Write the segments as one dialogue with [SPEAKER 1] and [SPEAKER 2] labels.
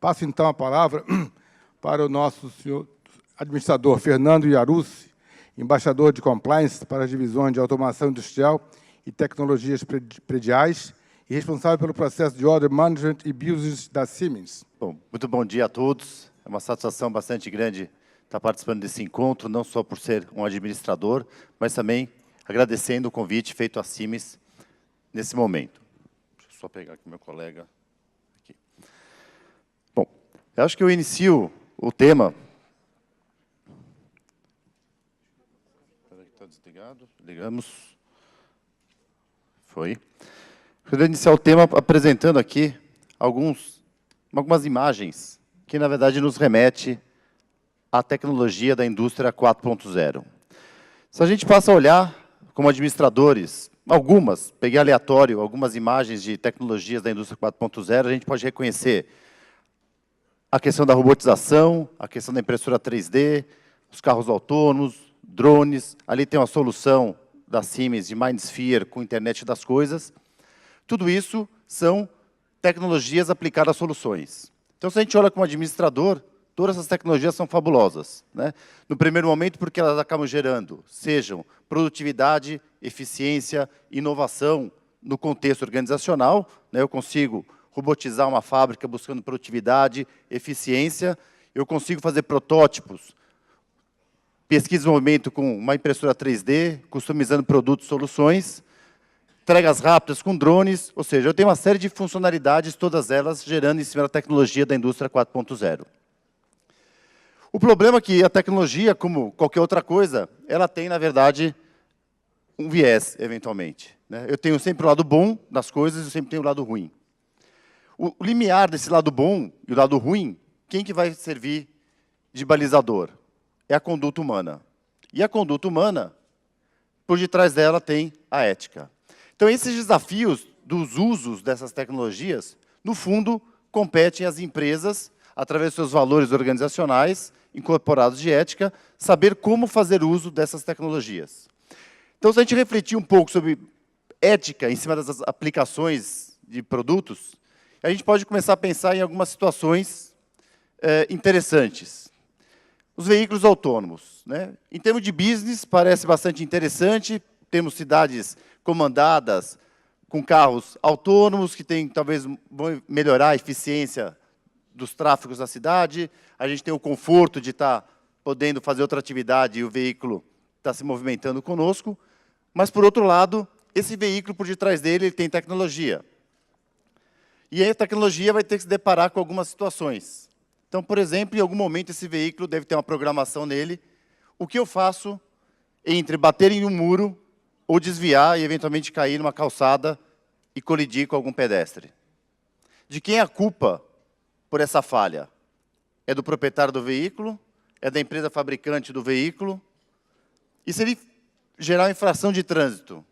[SPEAKER 1] Passo, então, a palavra para o nosso senhor administrador Fernando Iarussi, embaixador de Compliance para as divisões de Automação Industrial e Tecnologias Prediais e responsável pelo processo de Order Management e Business da Siemens.
[SPEAKER 2] Bom, muito bom dia a todos. É uma satisfação bastante grande estar participando desse encontro, não só por ser um administrador, mas também agradecendo o convite feito à Siemens nesse momento. Deixa eu só pegar aqui meu colega. Aqui. Bom, eu acho que eu inicio o tema... Espera que está desligado. Ligamos. Foi. Eu vou iniciar o tema apresentando aqui algumas imagens que, na verdade, nos remete à tecnologia da indústria 4.0. Se a gente passa a olhar, como administradores, peguei aleatório, algumas imagens de tecnologias da indústria 4.0, a gente pode reconhecer a questão da robotização, a questão da impressora 3D, os carros autônomos, drones, ali tem uma solução da Siemens de MindSphere com internet das coisas. Tudo isso são tecnologias aplicadas a soluções. Então, se a gente olha como administrador, todas essas tecnologias são fabulosas, né? No primeiro momento, porque elas acabam gerando, sejam produtividade, eficiência, inovação no contexto organizacional, né? Eu consigo robotizar uma fábrica buscando produtividade, eficiência, eu consigo fazer protótipos, pesquisa e desenvolvimento com uma impressora 3D, customizando produtos e soluções, entregas rápidas com drones, ou seja, eu tenho uma série de funcionalidades, todas elas gerando em cima da tecnologia da indústria 4.0. O problema é que a tecnologia, como qualquer outra coisa, ela tem, na verdade, um viés, eventualmente, né? Eu tenho sempre o lado bom das coisas e eu sempre tenho o lado ruim. O limiar desse lado bom e o lado ruim, quem que vai servir de balizador? É a conduta humana. E a conduta humana, por detrás dela tem a ética. Então, esses desafios dos usos dessas tecnologias, no fundo, competem às empresas, através dos seus valores organizacionais, incorporados de ética, saber como fazer uso dessas tecnologias. Então, se a gente refletir um pouco sobre ética em cima das aplicações de produtos, a gente pode começar a pensar em algumas situações interessantes. Os veículos autônomos, né? Em termos de business, parece bastante interessante. Temos cidades comandadas com carros autônomos, que talvez vão melhorar a eficiência dos tráfegos da cidade. A gente tem o conforto de estar podendo fazer outra atividade e o veículo está se movimentando conosco. Mas, por outro lado, esse veículo, por detrás dele, ele tem tecnologia. E aí a tecnologia vai ter que se deparar com algumas situações. Então, por exemplo, em algum momento esse veículo deve ter uma programação nele. O que eu faço entre bater em um muro ou desviar e, eventualmente, cair numa calçada e colidir com algum pedestre? De quem é a culpa por essa falha? É do proprietário do veículo? É da empresa fabricante do veículo? E se ele gerar uma infração de trânsito?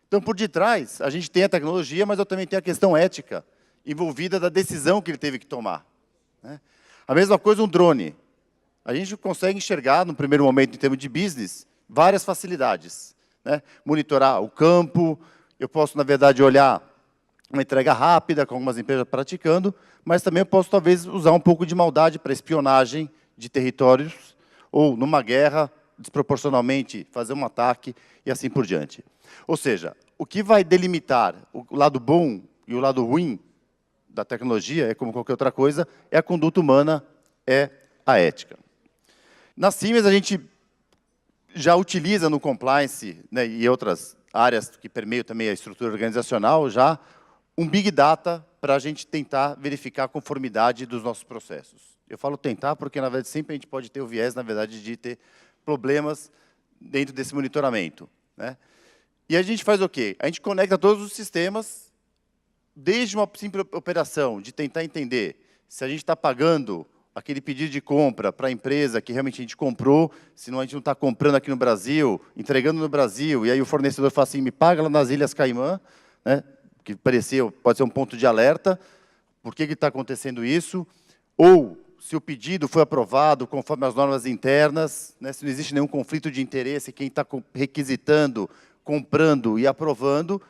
[SPEAKER 2] Então, por detrás, a gente tem a tecnologia, mas eu também tenho a questão ética envolvida da decisão que ele teve que tomar, né? A mesma coisa um drone. A gente consegue enxergar, no primeiro momento, em termos de business, várias facilidades, né? Monitorar o campo, eu posso, na verdade, olhar uma entrega rápida, com algumas empresas praticando, mas também eu posso, talvez, usar um pouco de maldade para espionagem de territórios, ou, numa guerra, desproporcionalmente, fazer um ataque e assim por diante. Ou seja, o que vai delimitar o lado bom e o lado ruim da tecnologia, é como qualquer outra coisa, é a conduta humana, é a ética. Na Siemens, a gente já utiliza no compliance, né, e outras áreas que permeiam também a estrutura organizacional, já um Big Data para a gente tentar verificar a conformidade dos nossos processos. Eu falo tentar porque, na verdade, sempre a gente pode ter o viés, na verdade, de ter problemas dentro desse monitoramento, né? E a gente faz o quê? A gente conecta todos os sistemas, desde uma simples operação, de tentar entender se a gente está pagando aquele pedido de compra para a empresa que realmente a gente comprou, senão a gente não está comprando aqui no Brasil, entregando no Brasil, e aí o fornecedor fala assim, me paga lá nas Ilhas Caimã, né? Que pode ser um ponto de alerta, por que está acontecendo isso, ou se o pedido foi aprovado conforme as normas internas, né? Se não existe nenhum conflito de interesse, quem está requisitando, comprando e aprovando.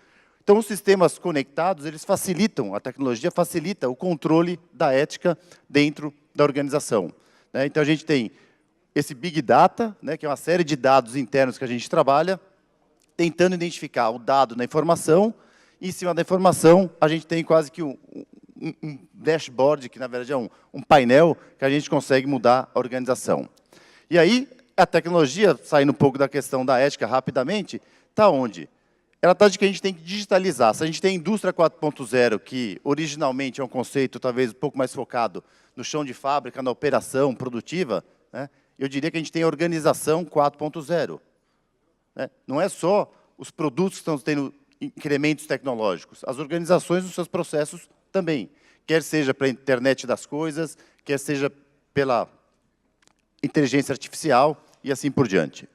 [SPEAKER 2] Então, Então, os sistemas conectados, eles facilitam, a tecnologia facilita o controle da ética dentro da organização, né? Então, a gente tem esse Big Data, né, que é uma série de dados internos que a gente trabalha, tentando identificar o dado na informação, e em cima da informação, a gente tem quase que um dashboard, que na verdade é um painel, que a gente consegue mudar a organização. E aí, a tecnologia, saindo um pouco da questão da ética rapidamente, está onde? Ela está de que a gente tem que digitalizar. Se a gente tem a indústria 4.0, que originalmente é um conceito talvez um pouco mais focado no chão de fábrica, na operação produtiva, né, eu diria que a gente tem a organização 4.0. Né? Não é só os produtos que estão tendo incrementos tecnológicos, as organizações dos seus processos também, quer seja para a internet das coisas, quer seja pela inteligência artificial e assim por diante.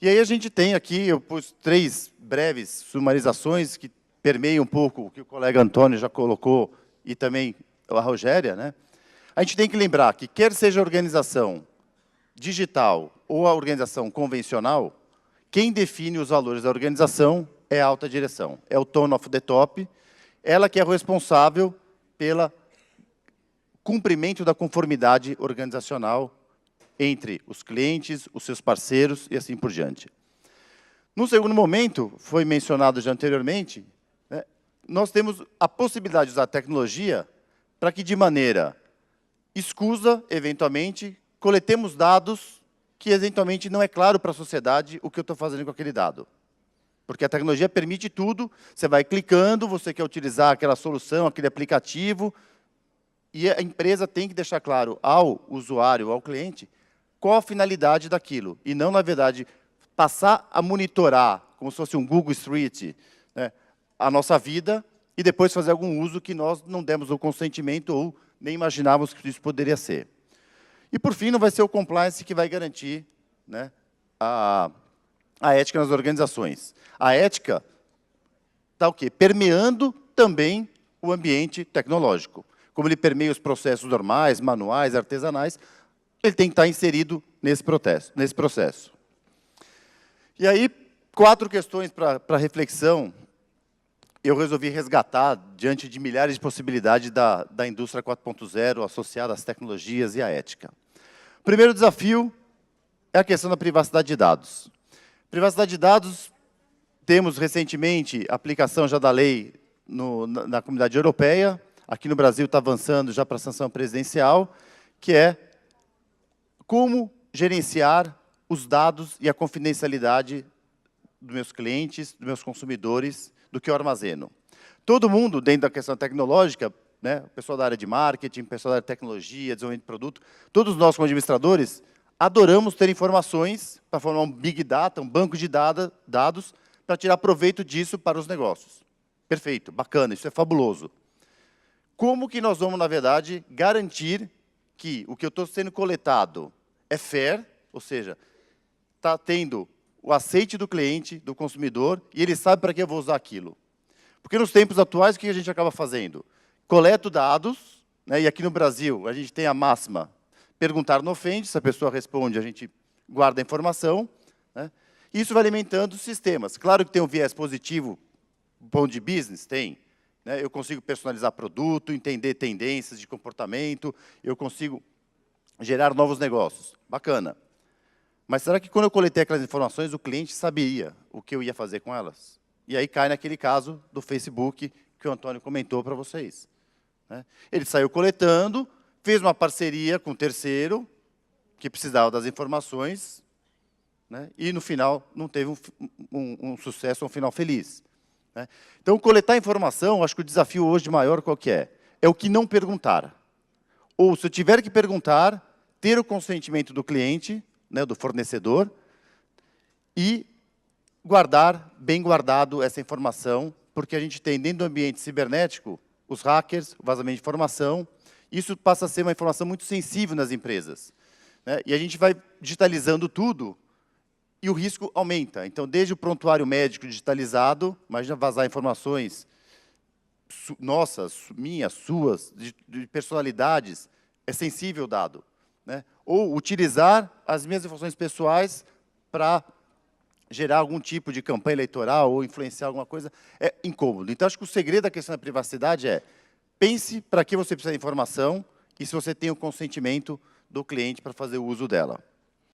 [SPEAKER 2] E aí a gente tem aqui, eu pus 3 breves sumarizações que permeiam um pouco o que o colega Antônio já colocou e também a Rogéria, né? A gente tem que lembrar que, quer seja a organização digital ou a organização convencional, quem define os valores da organização é a alta direção, é o tone of the top, ela que é responsável pelo cumprimento da conformidade organizacional entre os clientes, os seus parceiros e assim por diante. No segundo momento, foi mencionado já anteriormente, né, nós temos a possibilidade de usar a tecnologia para que, de maneira escusa, eventualmente, coletemos dados que, eventualmente, não é claro para a sociedade o que eu estou fazendo com aquele dado. Porque a tecnologia permite tudo, você vai clicando, você quer utilizar aquela solução, aquele aplicativo, e a empresa tem que deixar claro ao usuário, ao cliente, qual a finalidade daquilo, e não, na verdade, passar a monitorar, como se fosse um Google Street, né, a nossa vida, e depois fazer algum uso que nós não demos o consentimento ou nem imaginávamos que isso poderia ser. E, por fim, não vai ser o compliance que vai garantir, né, a ética nas organizações. A ética está o quê? Permeando também o ambiente tecnológico. Como ele permeia os processos normais, manuais, artesanais, ele tem que estar inserido nesse processo. E aí, 4 questões para reflexão, eu resolvi resgatar diante de milhares de possibilidades da indústria 4.0 associada às tecnologias e à ética. O primeiro desafio é a questão da privacidade de dados. Privacidade de dados, temos recentemente a aplicação já da lei na Comunidade Europeia, aqui no Brasil está avançando já para a sanção presidencial, que é como gerenciar os dados e a confidencialidade dos meus clientes, dos meus consumidores, do que eu armazeno. Todo mundo, dentro da questão tecnológica, né, o pessoal da área de marketing, o pessoal da área de tecnologia, desenvolvimento de produto, todos nós, como administradores, adoramos ter informações para formar um Big Data, um banco de dados, para tirar proveito disso para os negócios. Perfeito, bacana, isso é fabuloso. Como que nós vamos, na verdade, garantir que o que eu estou sendo coletado é fair, ou seja, está tendo o aceite do cliente, do consumidor, e ele sabe para que eu vou usar aquilo. Porque nos tempos atuais, o que a gente acaba fazendo? Coleto dados, né, e aqui no Brasil a gente tem a máxima, perguntar não ofende, se a pessoa responde, a gente guarda a informação, né, e isso vai alimentando os sistemas. Claro que tem um viés positivo, ponto de business, tem. Né, eu consigo personalizar produto, entender tendências de comportamento, eu consigo gerar novos negócios. Bacana. Mas será que quando eu coletei aquelas informações, o cliente sabia o que eu ia fazer com elas? E aí cai naquele caso do Facebook que o Antônio comentou para vocês. Né? Ele saiu coletando, fez uma parceria com um terceiro, que precisava das informações, né? E no final não teve um sucesso, um final feliz. Né? Então, coletar informação, acho que o desafio hoje maior qual que é? É o que não perguntar. Ou, se eu tiver que perguntar, ter o consentimento do cliente, né, do fornecedor, e guardar, bem guardado, essa informação, porque a gente tem dentro do ambiente cibernético os hackers, o vazamento de informação, isso passa a ser uma informação muito sensível nas empresas. Né? E a gente vai digitalizando tudo, e o risco aumenta. Então, desde o prontuário médico digitalizado, imagina vazar informações nossas, minhas, suas, de personalidades, é sensível o dado. Né? Ou utilizar as minhas informações pessoais para gerar algum tipo de campanha eleitoral ou influenciar alguma coisa, é incômodo. Então, acho que o segredo da questão da privacidade é pense para que você precisa de informação e se você tem o consentimento do cliente para fazer o uso dela.